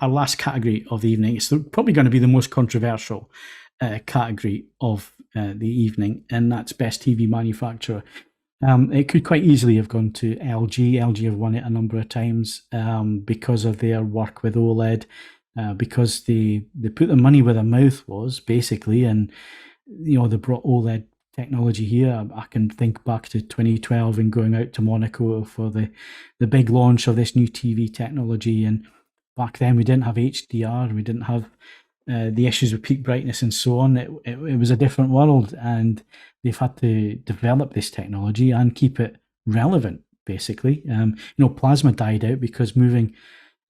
our last category of the evening. It's probably going to be the most controversial category of the evening, and that's best TV manufacturer. It could quite easily have gone to LG. LG have won it a number of times because of their work with OLED, because they put their money where their mouth was, basically, and they brought OLED technology here. I can think back to 2012 and going out to Monaco for the big launch of this new TV technology. And back then we didn't have HDR, we didn't have the issues with peak brightness and so on. It was a different world, and they've had to develop this technology and keep it relevant, basically. Plasma died out because moving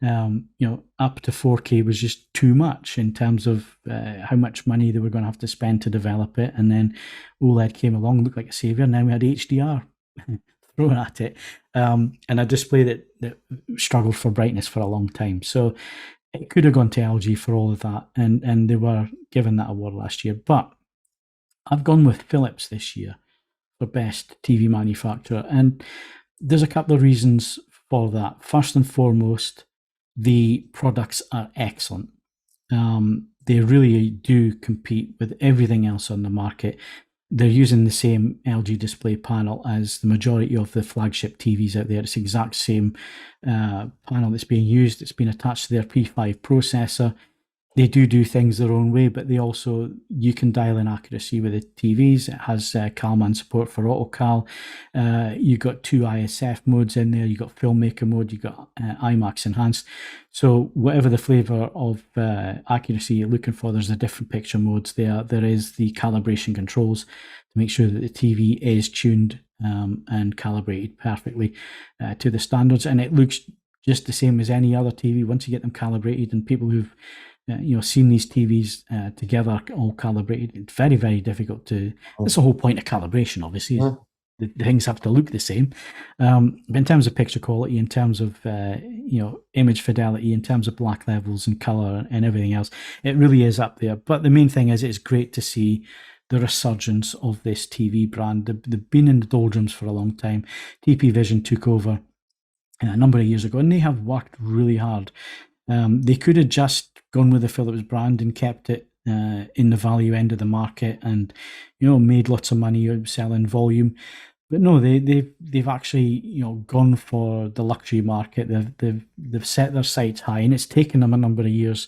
up to 4K was just too much in terms of how much money they were going to have to spend to develop it. And then OLED came along, looked like a savior. Now we had HDR thrown at it, and a display that struggled for brightness for a long time. So it could have gone to LG for all of that, and they were given that award last year. But I've gone with Philips this year for best TV manufacturer, and there's a couple of reasons for that. First and foremost, the products are excellent. They really do compete with everything else on the market. They're using the same LG display panel as the majority of the flagship TVs out there. It's the exact same panel that's being used. It's been attached to their P5 processor. They do things their own way, but you can dial in accuracy with the TVs. It has CalMan support for AutoCal. You've got 2 ISF modes in there. You've got Filmmaker mode. You've got IMAX Enhanced. So whatever the flavor of accuracy you're looking for, there's the different picture modes there. There is the calibration controls to make sure that the TV is tuned and calibrated perfectly to the standards. And it looks just the same as any other TV once you get them calibrated. And people who've seen these TVs together, all calibrated, it's very, very difficult to. That's the whole point of calibration, obviously. Yeah. The things have to look the same. But in terms of picture quality, in terms of image fidelity, in terms of black levels and color and everything else, it really is up there. But the main thing is, it's great to see the resurgence of this TV brand. They've been in the doldrums for a long time. TP Vision took over a number of years ago, and they have worked really hard. They could have just gone with the Philips brand and kept it in the value end of the market, and made lots of money selling volume. But no, they've actually gone for the luxury market. They've set their sights high, and it's taken them a number of years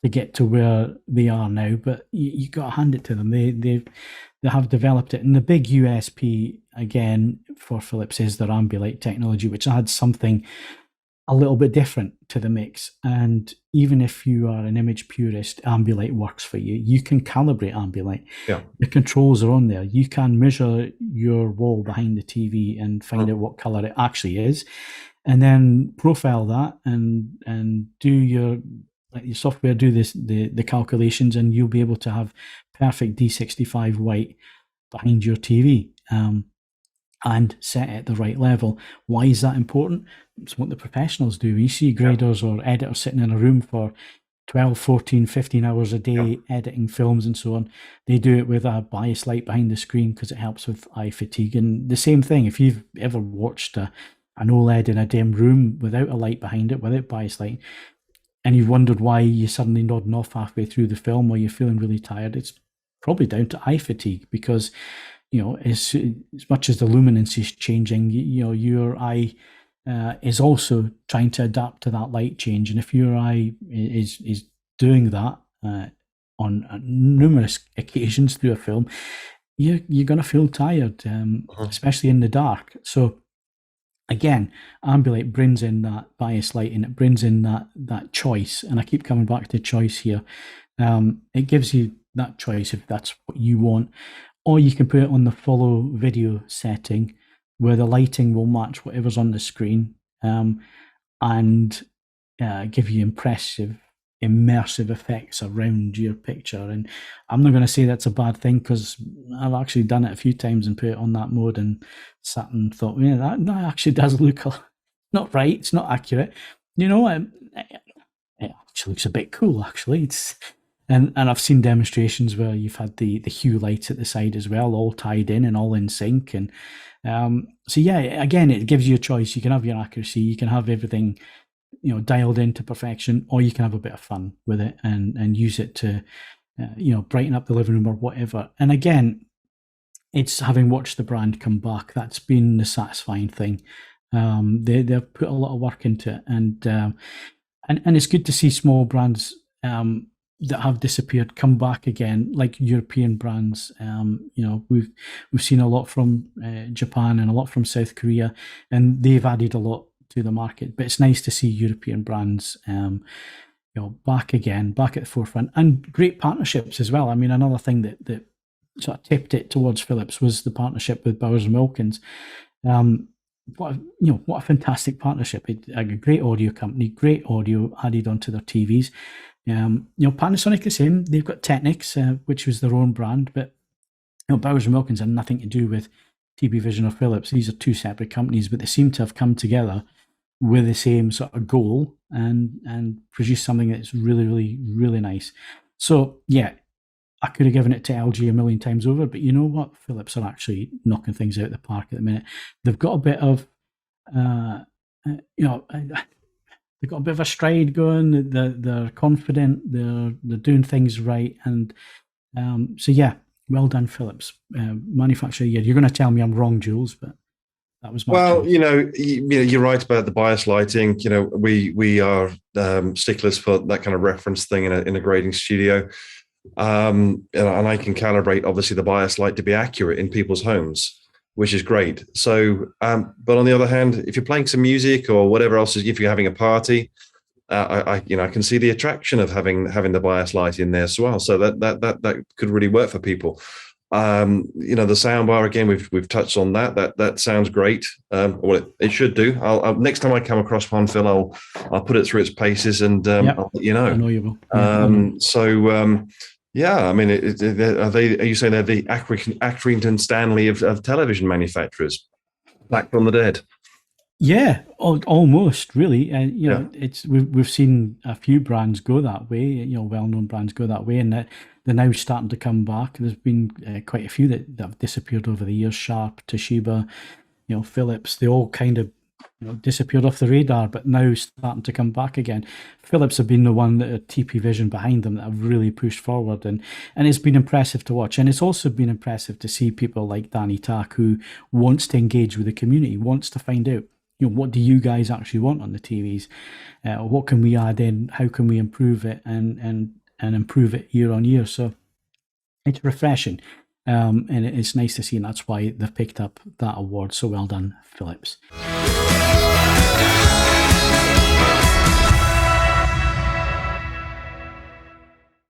to get to where they are now. But you got to hand it to them. They have developed it, and the big USP again for Philips is their Ambilight technology, which adds something a little bit different to the mix. And even if you are an image purist, Ambilight works for you. You can calibrate Ambilight. Yeah. The controls are on there. You can measure your wall behind the TV and find out what color it actually is, and then profile that and do your software do the calculations, and you'll be able to have perfect D65 white behind your TV. And set it at the right level. Why is that important? It's what the professionals do. You see graders or editors sitting in a room for 12, 14, 15 hours a day editing films and so on. They do it with a bias light behind the screen because it helps with eye fatigue. And the same thing, if you've ever watched an OLED in a dim room without a light behind it, without bias light, and you've wondered why you're suddenly nodding off halfway through the film or you're feeling really tired, it's probably down to eye fatigue, because as much as the luminance is changing, your eye is also trying to adapt to that light change. And if your eye is doing that on numerous occasions through a film, you're going to feel tired, especially in the dark. So again, Ambilight brings in that bias light, and it brings in that choice. And I keep coming back to choice here. It gives you that choice if that's what you want. Or you can put it on the follow video setting, where the lighting will match whatever's on the screen, and give you immersive effects around your picture. And I'm not going to say that's a bad thing, because I've actually done it a few times and put it on that mode and sat and thought, that actually does look not right. It's not accurate. It actually looks a bit cool, actually. And I've seen demonstrations where you've had the hue lights at the side as well, all tied in and all in sync. And so again, it gives you a choice. You can have your accuracy, you can have everything dialed into perfection, or you can have a bit of fun with it and use it to brighten up the living room or whatever. And again, it's having watched the brand come back, that's been the satisfying thing. They've put a lot of work into it, and it's good to see small brands that have disappeared come back again, like European brands. We've seen a lot from Japan and a lot from South Korea, and they've added a lot to the market. But it's nice to see European brands, back again, back at the forefront, and great partnerships as well. I mean, another thing that sort of tipped it towards Philips was the partnership with Bowers and Wilkins. What a fantastic partnership! A great audio company, great audio added onto their TVs. Panasonic the same. They've got Technics, which was their own brand, but Bowers and Wilkins had nothing to do with TP Vision or Philips. These are two separate companies, but they seem to have come together with the same sort of goal and produce something that's really, really, really nice. So yeah, I could have given it to LG a million times over, but you know what? Philips are actually knocking things out of the park at the minute. They've got a bit of, they've got a bit of a stride going. They're confident. They're doing things right, and so yeah, well done, Philips. Manufacturer year. You're going to tell me I'm wrong, Jules, but that was my choice. You're right about the bias lighting. We are sticklers for that kind of reference thing in a grading studio. And I can calibrate obviously the bias light to be accurate in people's homes, which is great. So, but on the other hand, if you're playing some music or whatever else, if you're having a party, I can see the attraction of having the bias light in there as well. So that could really work for people. The soundbar again, we've touched on that. That sounds great. Well, it should do. I'll next time I come across one, Phil, I'll put it through its paces and I'll let you know. I know you will. Yeah, yeah, I mean, are you saying they're the Accrington Stanley of television manufacturers, back from the dead? Yeah, almost really. We've seen a few brands go that way. Well-known brands go that way, and they're now starting to come back. There's been quite a few that have disappeared over the years. Sharp, Toshiba, Philips. They all kind of disappeared off the radar, but now starting to come back again. Philips have been the one that are TP Vision behind them that have really pushed forward, and it's been impressive to watch. And it's also been impressive to see people like Danny Tack, who wants to engage with the community, wants to find out, what do you guys actually want on the TVs? What can we add in? How can we improve it and improve it year on year? So it's refreshing, and it's nice to see, and that's why they've picked up that award. So well done, Philips.